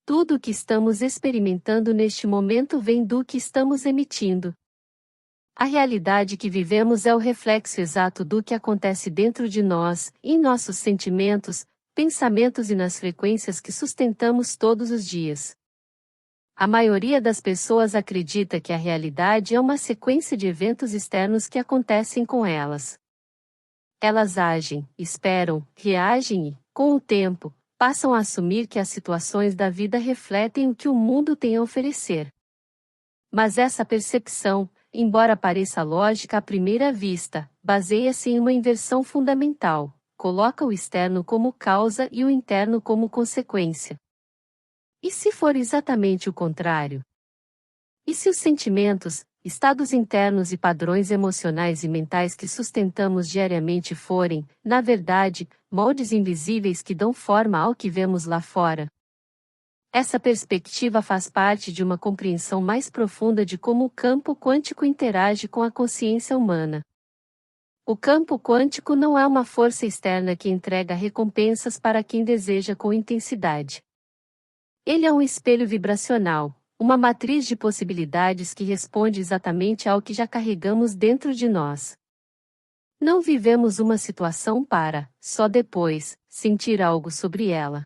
Tudo o que estamos experimentando neste momento vem do que estamos emitindo. A realidade que vivemos é o reflexo exato do que acontece dentro de nós, em nossos sentimentos, pensamentos e nas frequências que sustentamos todos os dias. A maioria das pessoas acredita que a realidade é uma sequência de eventos externos que acontecem com elas. Elas agem, esperam, reagem e, com o tempo, passam a assumir que as situações da vida refletem o que o mundo tem a oferecer. Mas essa percepção, embora pareça lógica à primeira vista, baseia-se em uma inversão fundamental, coloca o externo como causa e o interno como consequência. E se for exatamente o contrário? E se os sentimentos, estados internos e padrões emocionais e mentais que sustentamos diariamente forem, na verdade, moldes invisíveis que dão forma ao que vemos lá fora? Essa perspectiva faz parte de uma compreensão mais profunda de como o campo quântico interage com a consciência humana. O campo quântico não é uma força externa que entrega recompensas para quem deseja com intensidade. Ele é um espelho vibracional, uma matriz de possibilidades que responde exatamente ao que já carregamos dentro de nós. Não vivemos uma situação para, só depois, sentir algo sobre ela.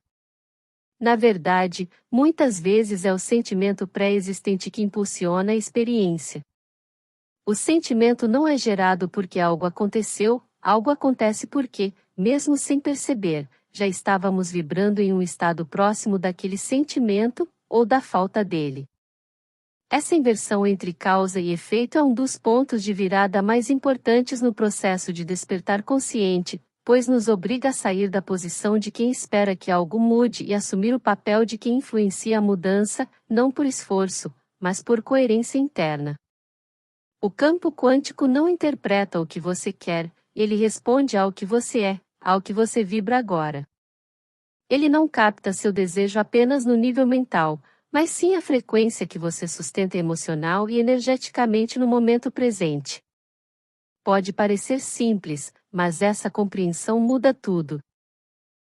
Na verdade, muitas vezes é o sentimento pré-existente que impulsiona a experiência. O sentimento não é gerado porque algo aconteceu, algo acontece porque, mesmo sem perceber, já estávamos vibrando em um estado próximo daquele sentimento, ou da falta dele. Essa inversão entre causa e efeito é um dos pontos de virada mais importantes no processo de despertar consciente, pois nos obriga a sair da posição de quem espera que algo mude e assumir o papel de quem influencia a mudança, não por esforço, mas por coerência interna. O campo quântico não interpreta o que você quer, ele responde ao que você é, ao que você vibra agora. Ele não capta seu desejo apenas no nível mental, mas sim a frequência que você sustenta emocional e energeticamente no momento presente. Pode parecer simples, mas essa compreensão muda tudo.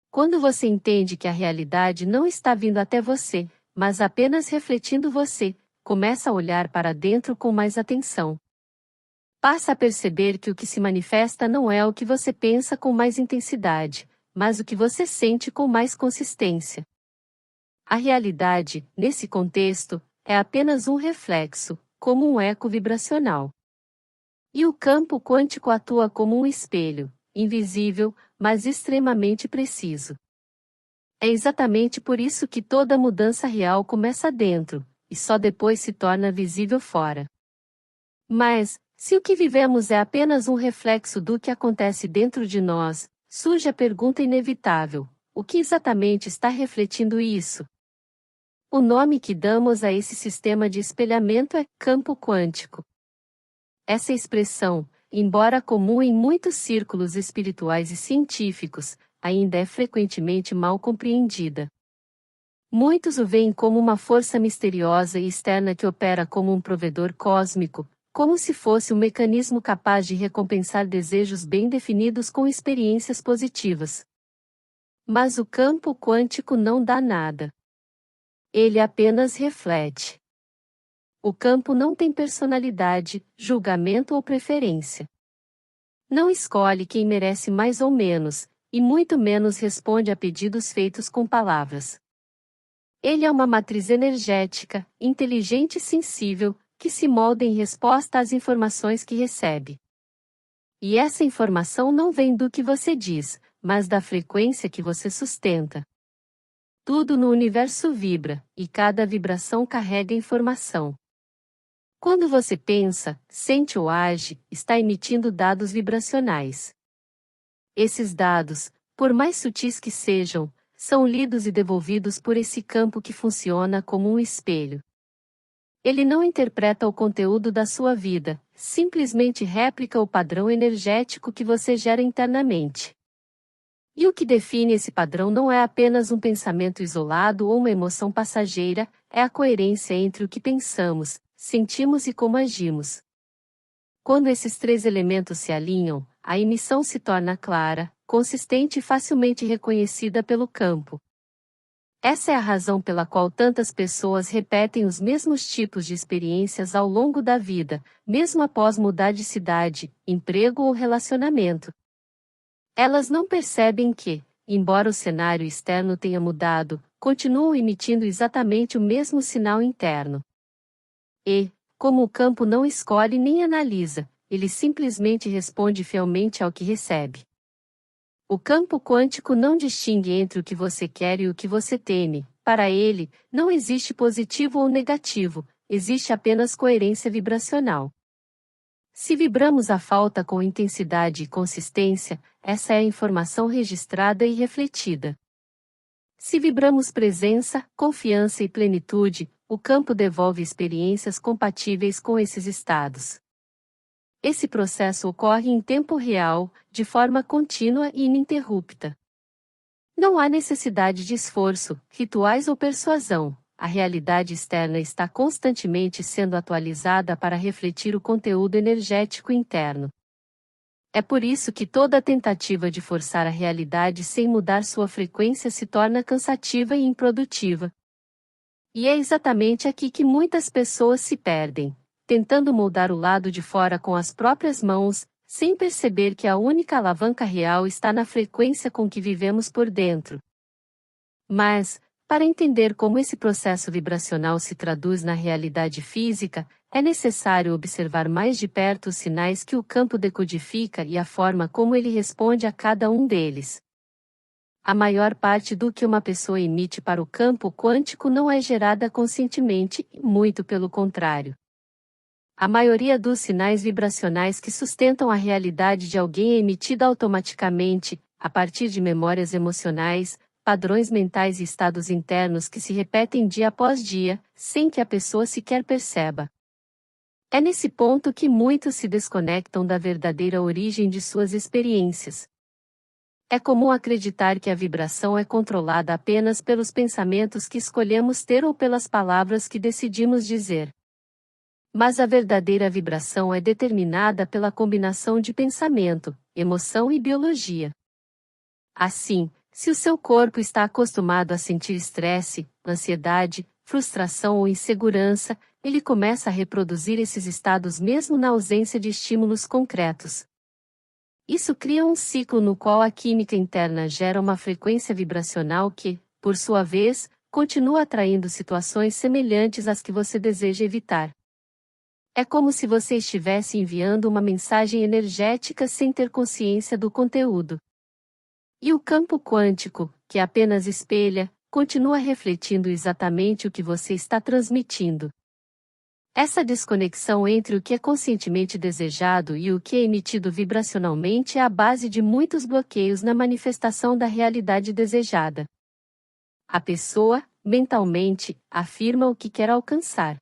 Quando você entende que a realidade não está vindo até você, mas apenas refletindo você, começa a olhar para dentro com mais atenção. Passa a perceber que o que se manifesta não é o que você pensa com mais intensidade, mas o que você sente com mais consistência. A realidade, nesse contexto, é apenas um reflexo, como um eco vibracional. E o campo quântico atua como um espelho, invisível, mas extremamente preciso. É exatamente por isso que toda mudança real começa dentro, e só depois se torna visível fora. Mas, se o que vivemos é apenas um reflexo do que acontece dentro de nós, surge a pergunta inevitável: o que exatamente está refletindo isso? O nome que damos a esse sistema de espelhamento é campo quântico. Essa expressão, embora comum em muitos círculos espirituais e científicos, ainda é frequentemente mal compreendida. Muitos o veem como uma força misteriosa e externa que opera como um provedor cósmico, como se fosse um mecanismo capaz de recompensar desejos bem definidos com experiências positivas. Mas o campo quântico não dá nada. Ele apenas reflete. O campo não tem personalidade, julgamento ou preferência. Não escolhe quem merece mais ou menos, e muito menos responde a pedidos feitos com palavras. Ele é uma matriz energética, inteligente e sensível, que se molda em resposta às informações que recebe. E essa informação não vem do que você diz, mas da frequência que você sustenta. Tudo no universo vibra, e cada vibração carrega informação. Quando você pensa, sente ou age, está emitindo dados vibracionais. Esses dados, por mais sutis que sejam, são lidos e devolvidos por esse campo que funciona como um espelho. Ele não interpreta o conteúdo da sua vida, simplesmente réplica o padrão energético que você gera internamente. E o que define esse padrão não é apenas um pensamento isolado ou uma emoção passageira, é a coerência entre o que pensamos, sentimos e como agimos. Quando esses três elementos se alinham, a emissão se torna clara, consistente e facilmente reconhecida pelo campo. Essa é a razão pela qual tantas pessoas repetem os mesmos tipos de experiências ao longo da vida, mesmo após mudar de cidade, emprego ou relacionamento. Elas não percebem que, embora o cenário externo tenha mudado, continuam emitindo exatamente o mesmo sinal interno. E, como o campo não escolhe nem analisa, ele simplesmente responde fielmente ao que recebe. O campo quântico não distingue entre o que você quer e o que você teme. Para ele, não existe positivo ou negativo, existe apenas coerência vibracional. Se vibramos a falta com intensidade e consistência, essa é a informação registrada e refletida. Se vibramos presença, confiança e plenitude, o campo devolve experiências compatíveis com esses estados. Esse processo ocorre em tempo real, de forma contínua e ininterrupta. Não há necessidade de esforço, rituais ou persuasão. A realidade externa está constantemente sendo atualizada para refletir o conteúdo energético interno. É por isso que toda tentativa de forçar a realidade sem mudar sua frequência se torna cansativa e improdutiva. E é exatamente aqui que muitas pessoas se perdem, tentando moldar o lado de fora com as próprias mãos, sem perceber que a única alavanca real está na frequência com que vivemos por dentro. Mas, para entender como esse processo vibracional se traduz na realidade física, é necessário observar mais de perto os sinais que o campo decodifica e a forma como ele responde a cada um deles. A maior parte do que uma pessoa emite para o campo quântico não é gerada conscientemente, muito pelo contrário. A maioria dos sinais vibracionais que sustentam a realidade de alguém é emitida automaticamente, a partir de memórias emocionais, padrões mentais e estados internos que se repetem dia após dia, sem que a pessoa sequer perceba. É nesse ponto que muitos se desconectam da verdadeira origem de suas experiências. É comum acreditar que a vibração é controlada apenas pelos pensamentos que escolhemos ter ou pelas palavras que decidimos dizer. Mas a verdadeira vibração é determinada pela combinação de pensamento, emoção e biologia. Assim, se o seu corpo está acostumado a sentir estresse, ansiedade, frustração ou insegurança, ele começa a reproduzir esses estados mesmo na ausência de estímulos concretos. Isso cria um ciclo no qual a química interna gera uma frequência vibracional que, por sua vez, continua atraindo situações semelhantes às que você deseja evitar. É como se você estivesse enviando uma mensagem energética sem ter consciência do conteúdo. E o campo quântico, que apenas espelha, continua refletindo exatamente o que você está transmitindo. Essa desconexão entre o que é conscientemente desejado e o que é emitido vibracionalmente é a base de muitos bloqueios na manifestação da realidade desejada. A pessoa, mentalmente, afirma o que quer alcançar.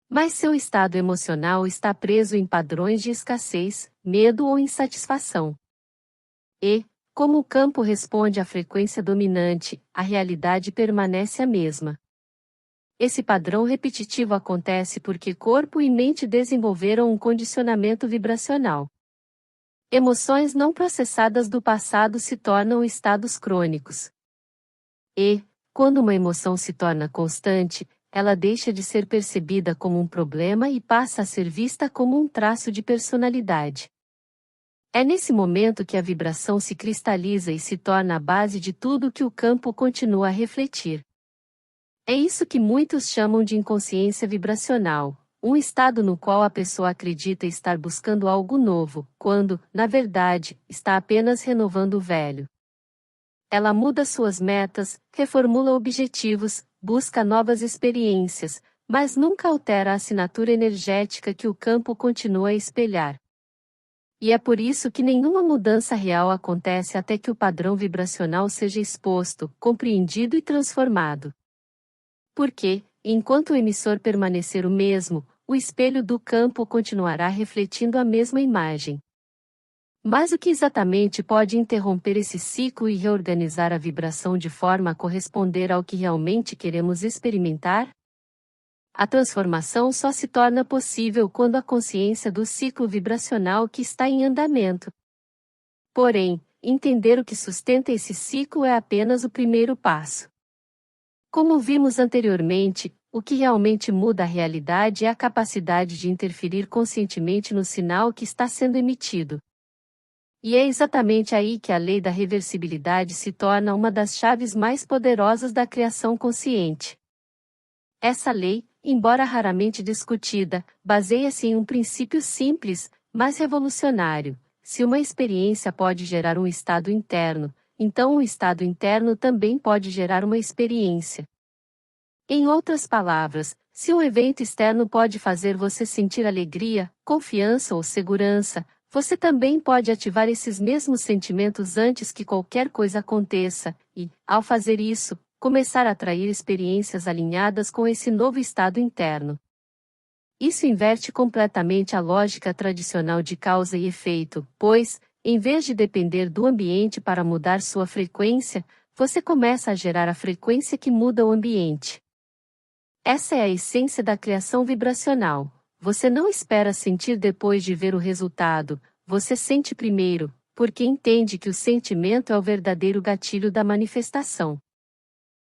Mas seu estado emocional está preso em padrões de escassez, medo ou insatisfação. E, como o campo responde à frequência dominante, a realidade permanece a mesma. Esse padrão repetitivo acontece porque corpo e mente desenvolveram um condicionamento vibracional. Emoções não processadas do passado se tornam estados crônicos. E, quando uma emoção se torna constante, ela deixa de ser percebida como um problema e passa a ser vista como um traço de personalidade. É nesse momento que a vibração se cristaliza e se torna a base de tudo que o campo continua a refletir. É isso que muitos chamam de inconsciência vibracional, um estado no qual a pessoa acredita estar buscando algo novo, quando, na verdade, está apenas renovando o velho. Ela muda suas metas, reformula objetivos, busca novas experiências, mas nunca altera a assinatura energética que o campo continua a espelhar. E é por isso que nenhuma mudança real acontece até que o padrão vibracional seja exposto, compreendido e transformado. Porque, enquanto o emissor permanecer o mesmo, o espelho do campo continuará refletindo a mesma imagem. Mas o que exatamente pode interromper esse ciclo e reorganizar a vibração de forma a corresponder ao que realmente queremos experimentar? A transformação só se torna possível quando a consciência do ciclo vibracional que está em andamento. Porém, entender o que sustenta esse ciclo é apenas o primeiro passo. Como vimos anteriormente, o que realmente muda a realidade é a capacidade de interferir conscientemente no sinal que está sendo emitido. E é exatamente aí que a lei da reversibilidade se torna uma das chaves mais poderosas da criação consciente. Essa lei, embora raramente discutida, baseia-se em um princípio simples, mas revolucionário. Se uma experiência pode gerar um estado interno, então um estado interno também pode gerar uma experiência. Em outras palavras, se um evento externo pode fazer você sentir alegria, confiança ou segurança, você também pode ativar esses mesmos sentimentos antes que qualquer coisa aconteça, e, ao fazer isso, começar a atrair experiências alinhadas com esse novo estado interno. Isso inverte completamente a lógica tradicional de causa e efeito, pois, em vez de depender do ambiente para mudar sua frequência, você começa a gerar a frequência que muda o ambiente. Essa é a essência da criação vibracional. Você não espera sentir depois de ver o resultado, você sente primeiro, porque entende que o sentimento é o verdadeiro gatilho da manifestação.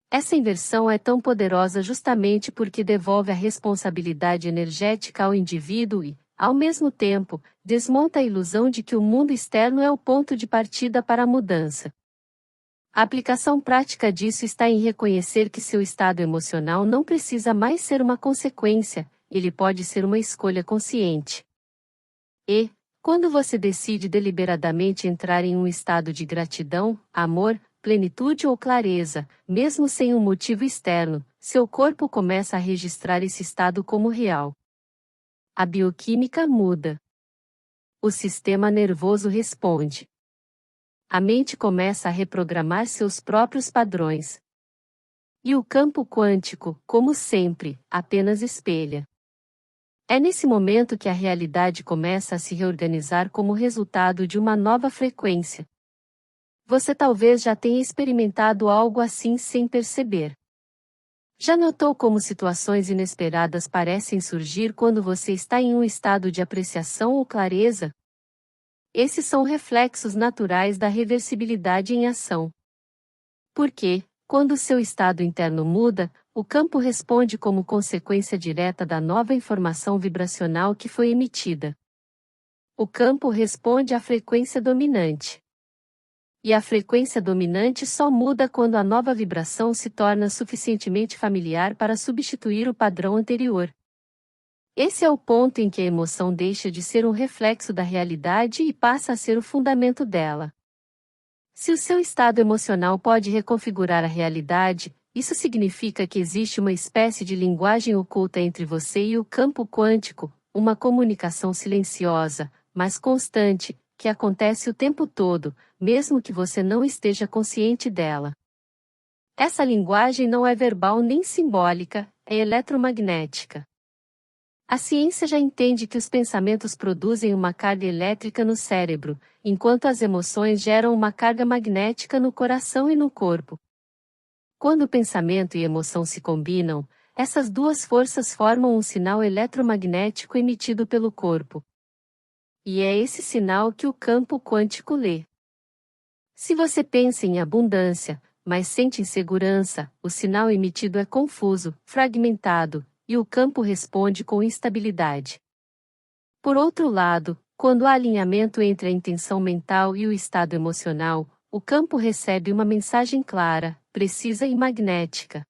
Essa inversão é tão poderosa justamente porque devolve a responsabilidade energética ao indivíduo e, ao mesmo tempo, desmonta a ilusão de que o mundo externo é o ponto de partida para a mudança. A aplicação prática disso está em reconhecer que seu estado emocional não precisa mais ser uma consequência, ele pode ser uma escolha consciente. E, quando você decide deliberadamente entrar em um estado de gratidão, amor, plenitude ou clareza, mesmo sem um motivo externo, seu corpo começa a registrar esse estado como real. A bioquímica muda. O sistema nervoso responde. A mente começa a reprogramar seus próprios padrões. E o campo quântico, como sempre, apenas espelha. É nesse momento que a realidade começa a se reorganizar como resultado de uma nova frequência. Você talvez já tenha experimentado algo assim sem perceber. Já notou como situações inesperadas parecem surgir quando você está em um estado de apreciação ou clareza? Esses são reflexos naturais da reversibilidade em ação. Porque, quando seu estado interno muda, o campo responde como consequência direta da nova informação vibracional que foi emitida. O campo responde à frequência dominante. E a frequência dominante só muda quando a nova vibração se torna suficientemente familiar para substituir o padrão anterior. Esse é o ponto em que a emoção deixa de ser um reflexo da realidade e passa a ser o fundamento dela. Se o seu estado emocional pode reconfigurar a realidade, isso significa que existe uma espécie de linguagem oculta entre você e o campo quântico, uma comunicação silenciosa, mas constante, que acontece o tempo todo, mesmo que você não esteja consciente dela. Essa linguagem não é verbal nem simbólica, é eletromagnética. A ciência já entende que os pensamentos produzem uma carga elétrica no cérebro, enquanto as emoções geram uma carga magnética no coração e no corpo. Quando pensamento e emoção se combinam, essas duas forças formam um sinal eletromagnético emitido pelo corpo. E é esse sinal que o campo quântico lê. Se você pensa em abundância, mas sente insegurança, o sinal emitido é confuso, fragmentado, e o campo responde com instabilidade. Por outro lado, quando há alinhamento entre a intenção mental e o estado emocional, o campo recebe uma mensagem clara, precisa e magnética.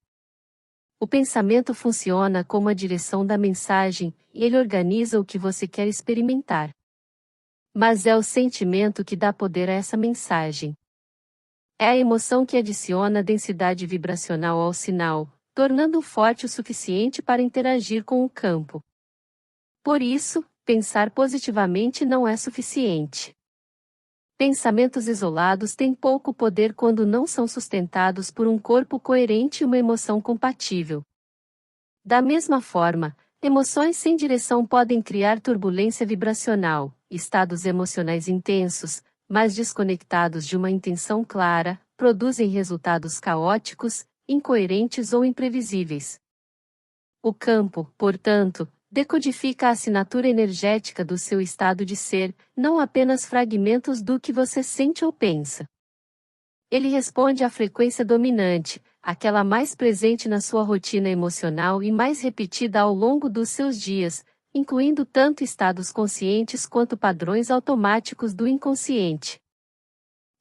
O pensamento funciona como a direção da mensagem, e ele organiza o que você quer experimentar. Mas é o sentimento que dá poder a essa mensagem. É a emoção que adiciona densidade vibracional ao sinal, tornando-o forte o suficiente para interagir com o campo. Por isso, pensar positivamente não é suficiente. Pensamentos isolados têm pouco poder quando não são sustentados por um corpo coerente e uma emoção compatível. Da mesma forma, emoções sem direção podem criar turbulência vibracional, estados emocionais intensos, mas desconectados de uma intenção clara, produzem resultados caóticos, incoerentes ou imprevisíveis. O campo, portanto, decodifica a assinatura energética do seu estado de ser, não apenas fragmentos do que você sente ou pensa. Ele responde à frequência dominante, aquela mais presente na sua rotina emocional e mais repetida ao longo dos seus dias, incluindo tanto estados conscientes quanto padrões automáticos do inconsciente.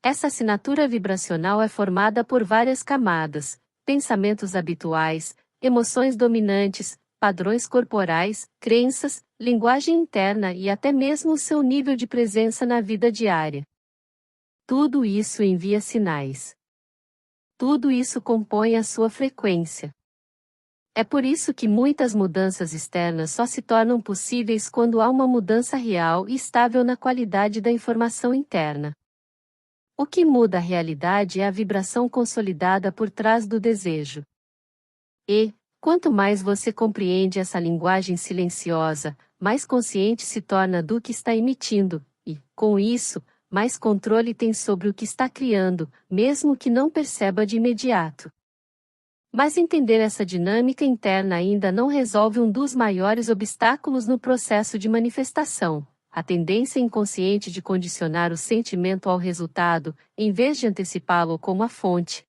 Essa assinatura vibracional é formada por várias camadas: pensamentos habituais, emoções dominantes, padrões corporais, crenças, linguagem interna e até mesmo o seu nível de presença na vida diária. Tudo isso envia sinais. Tudo isso compõe a sua frequência. É por isso que muitas mudanças externas só se tornam possíveis quando há uma mudança real e estável na qualidade da informação interna. O que muda a realidade é a vibração consolidada por trás do desejo. E, quanto mais você compreende essa linguagem silenciosa, mais consciente se torna do que está emitindo, e, com isso, mais controle tem sobre o que está criando, mesmo que não perceba de imediato. Mas entender essa dinâmica interna ainda não resolve um dos maiores obstáculos no processo de manifestação: a tendência inconsciente de condicionar o sentimento ao resultado, em vez de antecipá-lo como a fonte.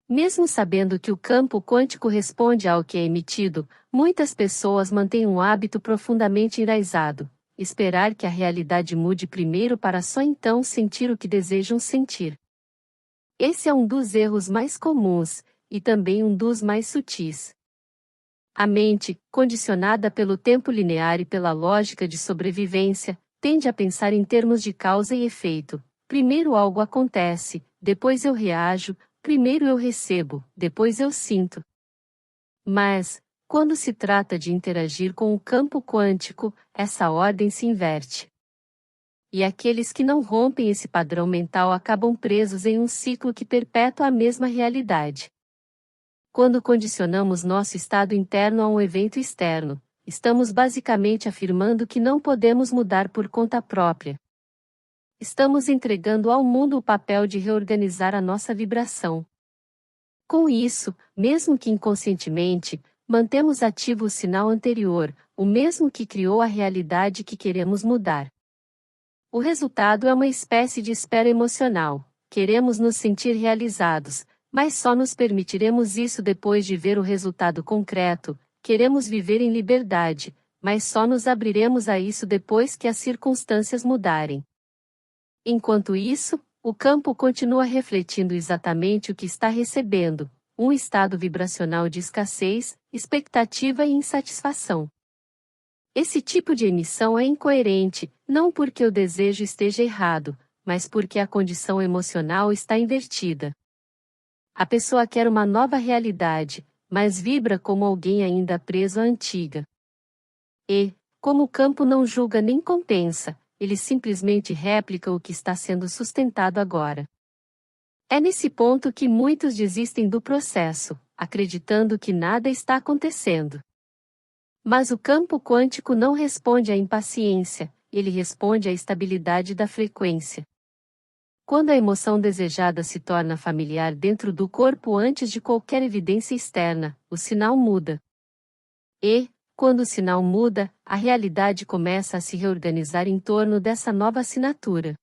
Mesmo sabendo que o campo quântico responde ao que é emitido, muitas pessoas mantêm um hábito profundamente enraizado: esperar que a realidade mude primeiro para só então sentir o que desejam sentir. Esse é um dos erros mais comuns, e também um dos mais sutis. A mente, condicionada pelo tempo linear e pela lógica de sobrevivência, tende a pensar em termos de causa e efeito. Primeiro algo acontece, depois eu reajo, primeiro eu recebo, depois eu sinto. Mas, quando se trata de interagir com o campo quântico, essa ordem se inverte. E aqueles que não rompem esse padrão mental acabam presos em um ciclo que perpetua a mesma realidade. Quando condicionamos nosso estado interno a um evento externo, estamos basicamente afirmando que não podemos mudar por conta própria. Estamos entregando ao mundo o papel de reorganizar a nossa vibração. Com isso, mesmo que inconscientemente, mantemos ativo o sinal anterior, o mesmo que criou a realidade que queremos mudar. O resultado é uma espécie de espera emocional. Queremos nos sentir realizados, mas só nos permitiremos isso depois de ver o resultado concreto. Queremos viver em liberdade, mas só nos abriremos a isso depois que as circunstâncias mudarem. Enquanto isso, o campo continua refletindo exatamente o que está recebendo: um estado vibracional de escassez, expectativa e insatisfação. Esse tipo de emissão é incoerente, não porque o desejo esteja errado, mas porque a condição emocional está invertida. A pessoa quer uma nova realidade, mas vibra como alguém ainda preso à antiga. E, como o campo não julga nem compensa, ele simplesmente réplica o que está sendo sustentado agora. É nesse ponto que muitos desistem do processo, acreditando que nada está acontecendo. Mas o campo quântico não responde à impaciência, ele responde à estabilidade da frequência. Quando a emoção desejada se torna familiar dentro do corpo antes de qualquer evidência externa, o sinal muda. E, quando o sinal muda, a realidade começa a se reorganizar em torno dessa nova assinatura.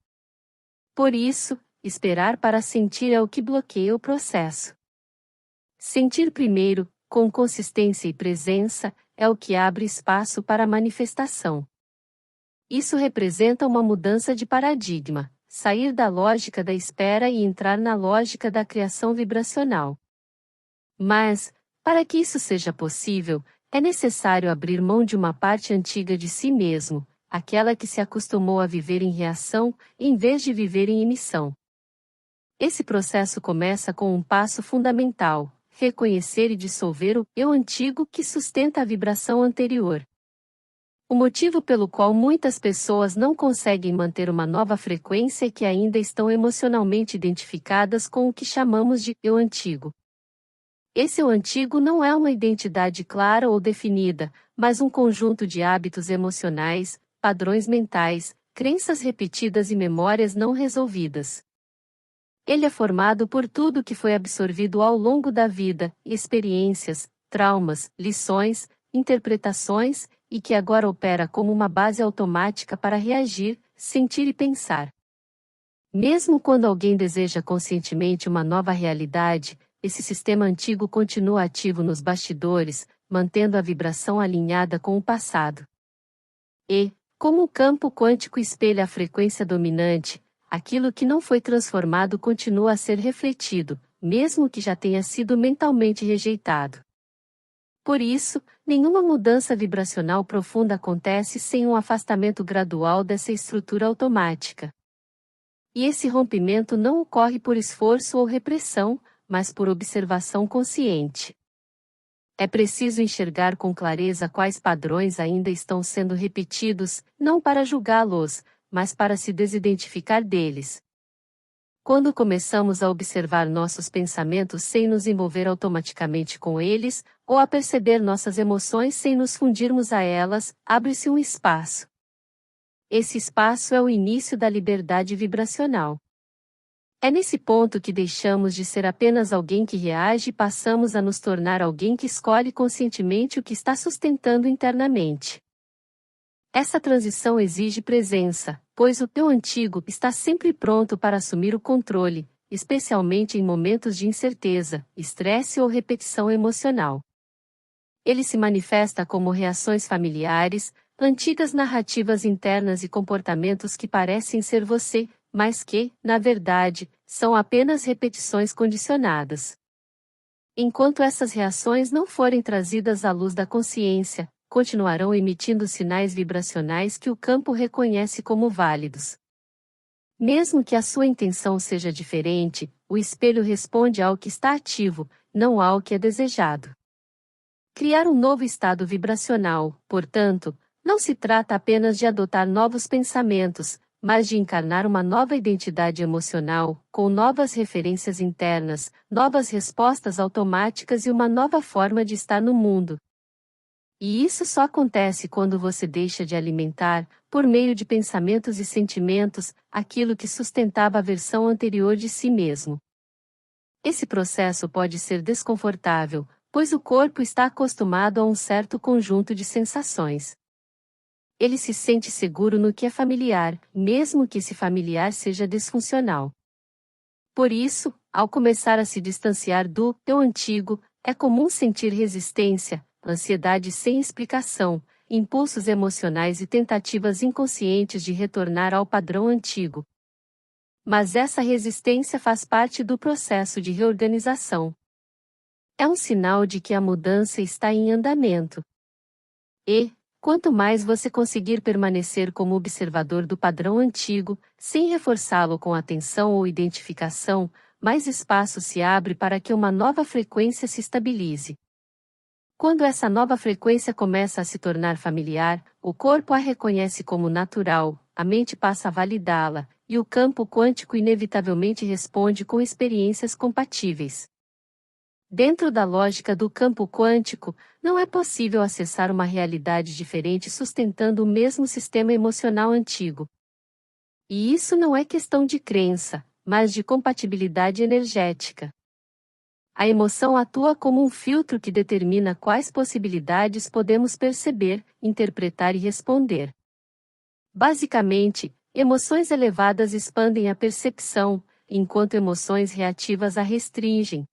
Por isso, esperar para sentir é o que bloqueia o processo. Sentir primeiro, com consistência e presença, é o que abre espaço para a manifestação. Isso representa uma mudança de paradigma: sair da lógica da espera e entrar na lógica da criação vibracional. Mas, para que isso seja possível, é necessário abrir mão de uma parte antiga de si mesmo, aquela que se acostumou a viver em reação, em vez de viver em emissão. Esse processo começa com um passo fundamental: reconhecer e dissolver o eu antigo que sustenta a vibração anterior. O motivo pelo qual muitas pessoas não conseguem manter uma nova frequência é que ainda estão emocionalmente identificadas com o que chamamos de eu antigo. Esse eu antigo não é uma identidade clara ou definida, mas um conjunto de hábitos emocionais, padrões mentais, crenças repetidas e memórias não resolvidas. Ele é formado por tudo que foi absorvido ao longo da vida: experiências, traumas, lições, interpretações, e que agora opera como uma base automática para reagir, sentir e pensar. Mesmo quando alguém deseja conscientemente uma nova realidade, esse sistema antigo continua ativo nos bastidores, mantendo a vibração alinhada com o passado. E, como o campo quântico espelha a frequência dominante, aquilo que não foi transformado continua a ser refletido, mesmo que já tenha sido mentalmente rejeitado. Por isso, nenhuma mudança vibracional profunda acontece sem um afastamento gradual dessa estrutura automática. E esse rompimento não ocorre por esforço ou repressão, mas por observação consciente. É preciso enxergar com clareza quais padrões ainda estão sendo repetidos, não para julgá-los, mas para se desidentificar deles. Quando começamos a observar nossos pensamentos sem nos envolver automaticamente com eles, ou a perceber nossas emoções sem nos fundirmos a elas, abre-se um espaço. Esse espaço é o início da liberdade vibracional. É nesse ponto que deixamos de ser apenas alguém que reage e passamos a nos tornar alguém que escolhe conscientemente o que está sustentando internamente. Essa transição exige presença, pois o eu antigo está sempre pronto para assumir o controle, especialmente em momentos de incerteza, estresse ou repetição emocional. Ele se manifesta como reações familiares, antigas narrativas internas e comportamentos que parecem ser você, mas que, na verdade, são apenas repetições condicionadas. Enquanto essas reações não forem trazidas à luz da consciência, continuarão emitindo sinais vibracionais que o campo reconhece como válidos. Mesmo que a sua intenção seja diferente, o espelho responde ao que está ativo, não ao que é desejado. Criar um novo estado vibracional, portanto, não se trata apenas de adotar novos pensamentos, mas de encarnar uma nova identidade emocional, com novas referências internas, novas respostas automáticas e uma nova forma de estar no mundo. E isso só acontece quando você deixa de alimentar, por meio de pensamentos e sentimentos, aquilo que sustentava a versão anterior de si mesmo. Esse processo pode ser desconfortável, pois o corpo está acostumado a um certo conjunto de sensações. Ele se sente seguro no que é familiar, mesmo que esse familiar seja disfuncional. Por isso, ao começar a se distanciar do eu antigo, é comum sentir resistência, ansiedade sem explicação, impulsos emocionais e tentativas inconscientes de retornar ao padrão antigo. Mas essa resistência faz parte do processo de reorganização. É um sinal de que a mudança está em andamento. E, quanto mais você conseguir permanecer como observador do padrão antigo, sem reforçá-lo com atenção ou identificação, mais espaço se abre para que uma nova frequência se estabilize. Quando essa nova frequência começa a se tornar familiar, o corpo a reconhece como natural, a mente passa a validá-la, e o campo quântico inevitavelmente responde com experiências compatíveis. Dentro da lógica do campo quântico, não é possível acessar uma realidade diferente sustentando o mesmo sistema emocional antigo. E isso não é questão de crença, mas de compatibilidade energética. A emoção atua como um filtro que determina quais possibilidades podemos perceber, interpretar e responder. Basicamente, emoções elevadas expandem a percepção, enquanto emoções reativas a restringem.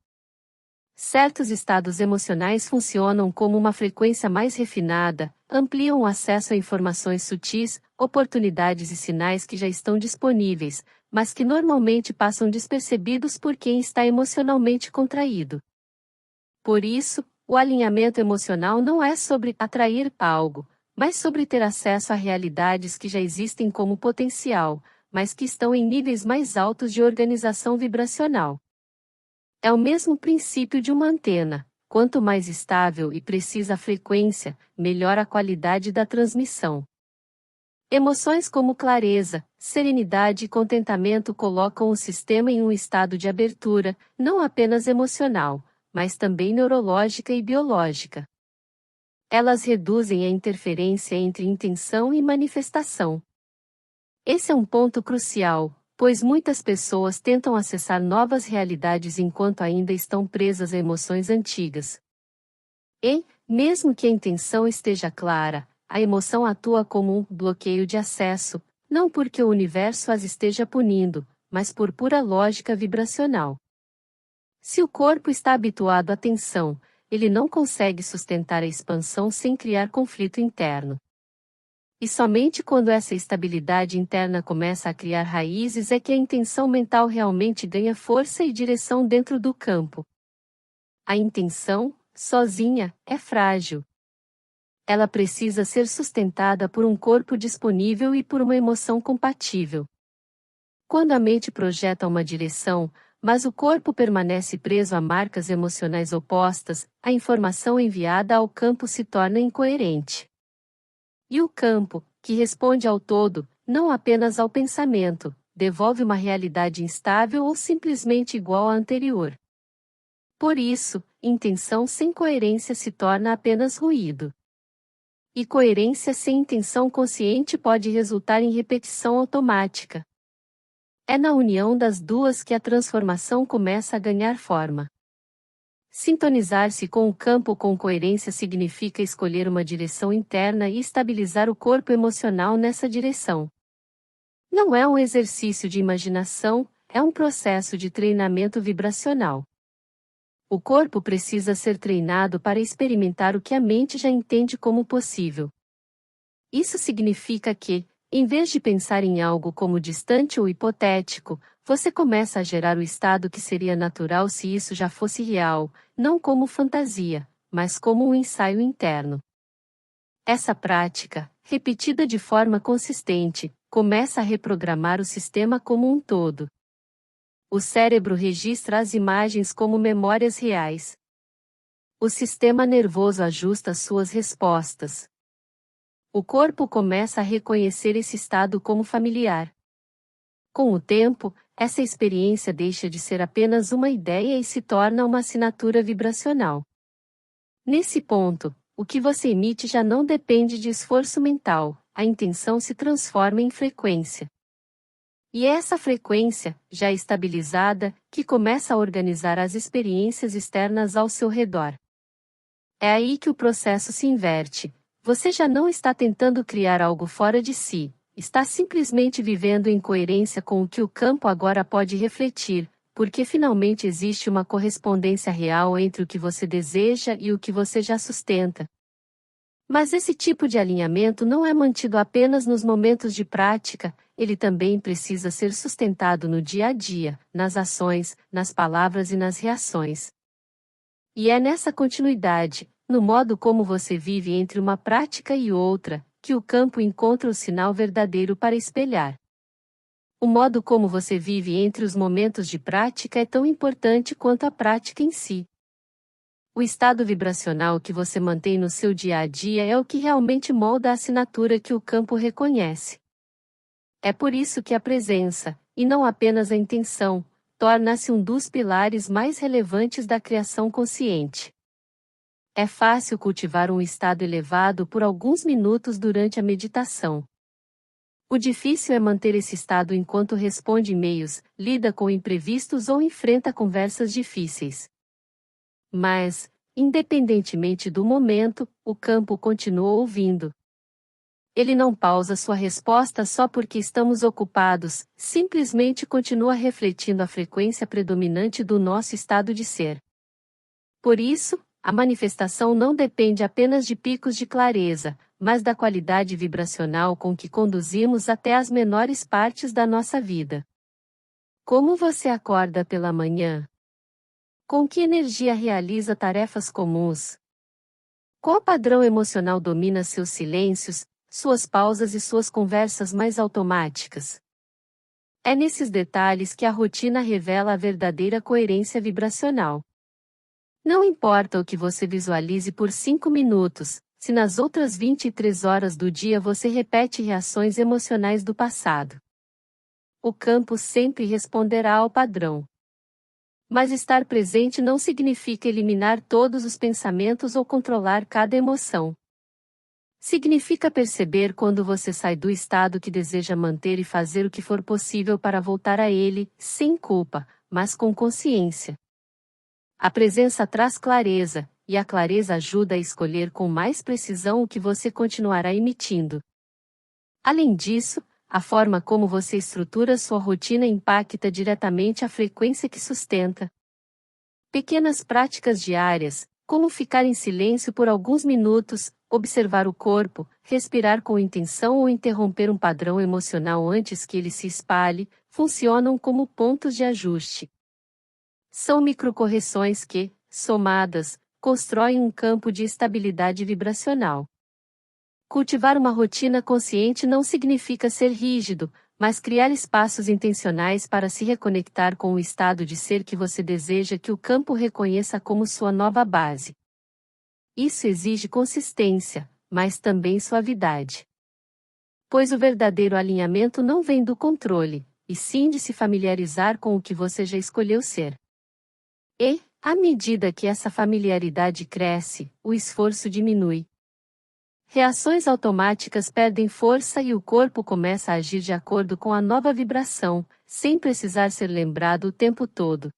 Certos estados emocionais funcionam como uma frequência mais refinada, ampliam o acesso a informações sutis, oportunidades e sinais que já estão disponíveis, mas que normalmente passam despercebidos por quem está emocionalmente contraído. Por isso, o alinhamento emocional não é sobre atrair algo, mas sobre ter acesso a realidades que já existem como potencial, mas que estão em níveis mais altos de organização vibracional. É o mesmo princípio de uma antena. Quanto mais estável e precisa a frequência, melhor a qualidade da transmissão. Emoções como clareza, serenidade e contentamento colocam o sistema em um estado de abertura, não apenas emocional, mas também neurológica e biológica. Elas reduzem a interferência entre intenção e manifestação. Esse é um ponto crucial, pois muitas pessoas tentam acessar novas realidades enquanto ainda estão presas a emoções antigas. E, mesmo que a intenção esteja clara, a emoção atua como um bloqueio de acesso, não porque o universo as esteja punindo, mas por pura lógica vibracional. Se o corpo está habituado à tensão, ele não consegue sustentar a expansão sem criar conflito interno. E somente quando essa estabilidade interna começa a criar raízes é que a intenção mental realmente ganha força e direção dentro do campo. A intenção, sozinha, é frágil. Ela precisa ser sustentada por um corpo disponível e por uma emoção compatível. Quando a mente projeta uma direção, mas o corpo permanece preso a marcas emocionais opostas, a informação enviada ao campo se torna incoerente. E o campo, que responde ao todo, não apenas ao pensamento, devolve uma realidade instável ou simplesmente igual à anterior. Por isso, intenção sem coerência se torna apenas ruído. E coerência sem intenção consciente pode resultar em repetição automática. É na união das duas que a transformação começa a ganhar forma. Sintonizar-se com o campo com coerência significa escolher uma direção interna e estabilizar o corpo emocional nessa direção. Não é um exercício de imaginação, é um processo de treinamento vibracional. O corpo precisa ser treinado para experimentar o que a mente já entende como possível. Isso significa que, em vez de pensar em algo como distante ou hipotético, você começa a gerar o estado que seria natural se isso já fosse real, não como fantasia, mas como um ensaio interno. Essa prática, repetida de forma consistente, começa a reprogramar o sistema como um todo. O cérebro registra as imagens como memórias reais. O sistema nervoso ajusta suas respostas. O corpo começa a reconhecer esse estado como familiar. Com o tempo, essa experiência deixa de ser apenas uma ideia e se torna uma assinatura vibracional. Nesse ponto, o que você emite já não depende de esforço mental, a intenção se transforma em frequência. E é essa frequência, já estabilizada, que começa a organizar as experiências externas ao seu redor. É aí que o processo se inverte. Você já não está tentando criar algo fora de si, está simplesmente vivendo em coerência com o que o campo agora pode refletir, porque finalmente existe uma correspondência real entre o que você deseja e o que você já sustenta. Mas esse tipo de alinhamento não é mantido apenas nos momentos de prática, ele também precisa ser sustentado no dia a dia, nas ações, nas palavras e nas reações. E é nessa continuidade, no modo como você vive entre uma prática e outra, que o campo encontra o sinal verdadeiro para espelhar. O modo como você vive entre os momentos de prática é tão importante quanto a prática em si. O estado vibracional que você mantém no seu dia a dia é o que realmente molda a assinatura que o campo reconhece. É por isso que a presença, e não apenas a intenção, torna-se um dos pilares mais relevantes da criação consciente. É fácil cultivar um estado elevado por alguns minutos durante a meditação. O difícil é manter esse estado enquanto responde e-mails, lida com imprevistos ou enfrenta conversas difíceis. Mas, independentemente do momento, o campo continua ouvindo. Ele não pausa sua resposta só porque estamos ocupados, simplesmente continua refletindo a frequência predominante do nosso estado de ser. Por isso, a manifestação não depende apenas de picos de clareza, mas da qualidade vibracional com que conduzimos até as menores partes da nossa vida. Como você acorda pela manhã? Com que energia realiza tarefas comuns? Qual padrão emocional domina seus silêncios, suas pausas e suas conversas mais automáticas? É nesses detalhes que a rotina revela a verdadeira coerência vibracional. Não importa o que você visualize por 5 minutos, se nas outras 23 horas do dia você repete reações emocionais do passado. O campo sempre responderá ao padrão. Mas estar presente não significa eliminar todos os pensamentos ou controlar cada emoção. Significa perceber quando você sai do estado que deseja manter e fazer o que for possível para voltar a ele, sem culpa, mas com consciência. A presença traz clareza, e a clareza ajuda a escolher com mais precisão o que você continuará emitindo. Além disso, a forma como você estrutura sua rotina impacta diretamente a frequência que sustenta. Pequenas práticas diárias, como ficar em silêncio por alguns minutos, observar o corpo, respirar com intenção ou interromper um padrão emocional antes que ele se espalhe, funcionam como pontos de ajuste. São microcorreções que, somadas, constroem um campo de estabilidade vibracional. Cultivar uma rotina consciente não significa ser rígido, mas criar espaços intencionais para se reconectar com o estado de ser que você deseja que o campo reconheça como sua nova base. Isso exige consistência, mas também suavidade. Pois o verdadeiro alinhamento não vem do controle, e sim de se familiarizar com o que você já escolheu ser. E, à medida que essa familiaridade cresce, o esforço diminui. Reações automáticas perdem força e o corpo começa a agir de acordo com a nova vibração, sem precisar ser lembrado o tempo todo.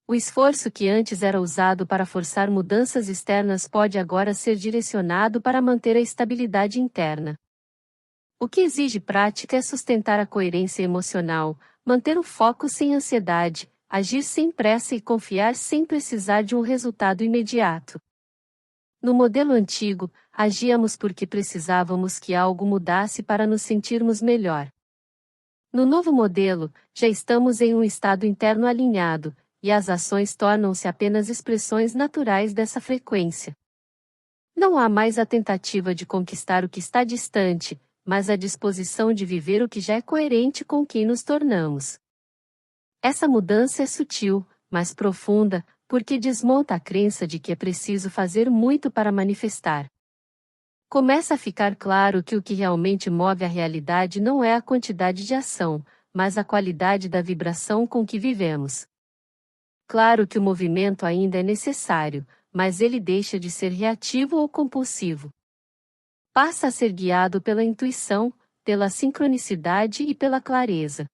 O esforço que antes era usado para forçar mudanças externas pode agora ser direcionado para manter a estabilidade interna. O que exige prática é sustentar a coerência emocional, manter o foco sem ansiedade, agir sem pressa e confiar sem precisar de um resultado imediato. No modelo antigo, agíamos porque precisávamos que algo mudasse para nos sentirmos melhor. No novo modelo, já estamos em um estado interno alinhado, e as ações tornam-se apenas expressões naturais dessa frequência. Não há mais a tentativa de conquistar o que está distante, mas a disposição de viver o que já é coerente com quem nos tornamos. Essa mudança é sutil, mas profunda, porque desmonta a crença de que é preciso fazer muito para manifestar. Começa a ficar claro que o que realmente move a realidade não é a quantidade de ação, mas a qualidade da vibração com que vivemos. Claro que o movimento ainda é necessário, mas ele deixa de ser reativo ou compulsivo. Passa a ser guiado pela intuição, pela sincronicidade e pela clareza.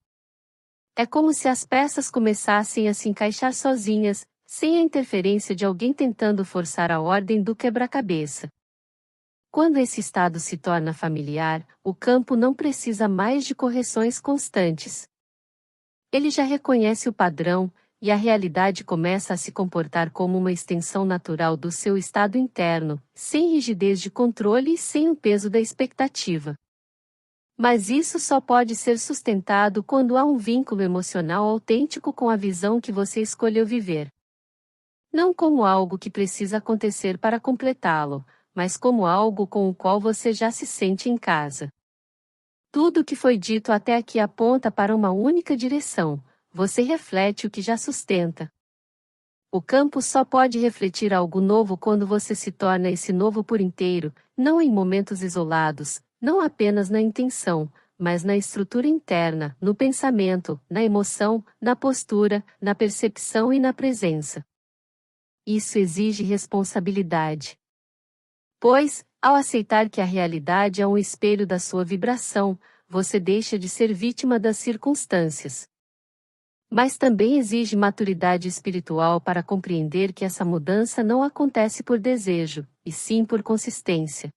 É como se as peças começassem a se encaixar sozinhas, sem a interferência de alguém tentando forçar a ordem do quebra-cabeça. Quando esse estado se torna familiar, o campo não precisa mais de correções constantes. Ele já reconhece o padrão, e a realidade começa a se comportar como uma extensão natural do seu estado interno, sem rigidez de controle e sem o peso da expectativa. Mas isso só pode ser sustentado quando há um vínculo emocional autêntico com a visão que você escolheu viver. Não como algo que precisa acontecer para completá-lo, mas como algo com o qual você já se sente em casa. Tudo o que foi dito até aqui aponta para uma única direção: você reflete o que já sustenta. O campo só pode refletir algo novo quando você se torna esse novo por inteiro, não em momentos isolados, não apenas na intenção, mas na estrutura interna, no pensamento, na emoção, na postura, na percepção e na presença. Isso exige responsabilidade. Pois, ao aceitar que a realidade é um espelho da sua vibração, você deixa de ser vítima das circunstâncias. Mas também exige maturidade espiritual para compreender que essa mudança não acontece por desejo, e sim por consistência.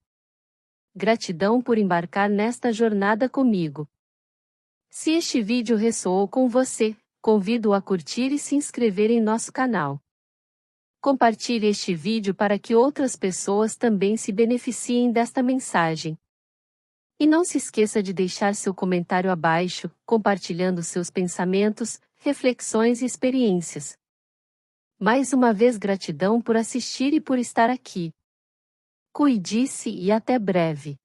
Gratidão por embarcar nesta jornada comigo. Se este vídeo ressoou com você, convido-o a curtir e se inscrever em nosso canal. Compartilhe este vídeo para que outras pessoas também se beneficiem desta mensagem. E não se esqueça de deixar seu comentário abaixo, compartilhando seus pensamentos, reflexões e experiências. Mais uma vez gratidão por assistir e por estar aqui. Cuide-se e até breve.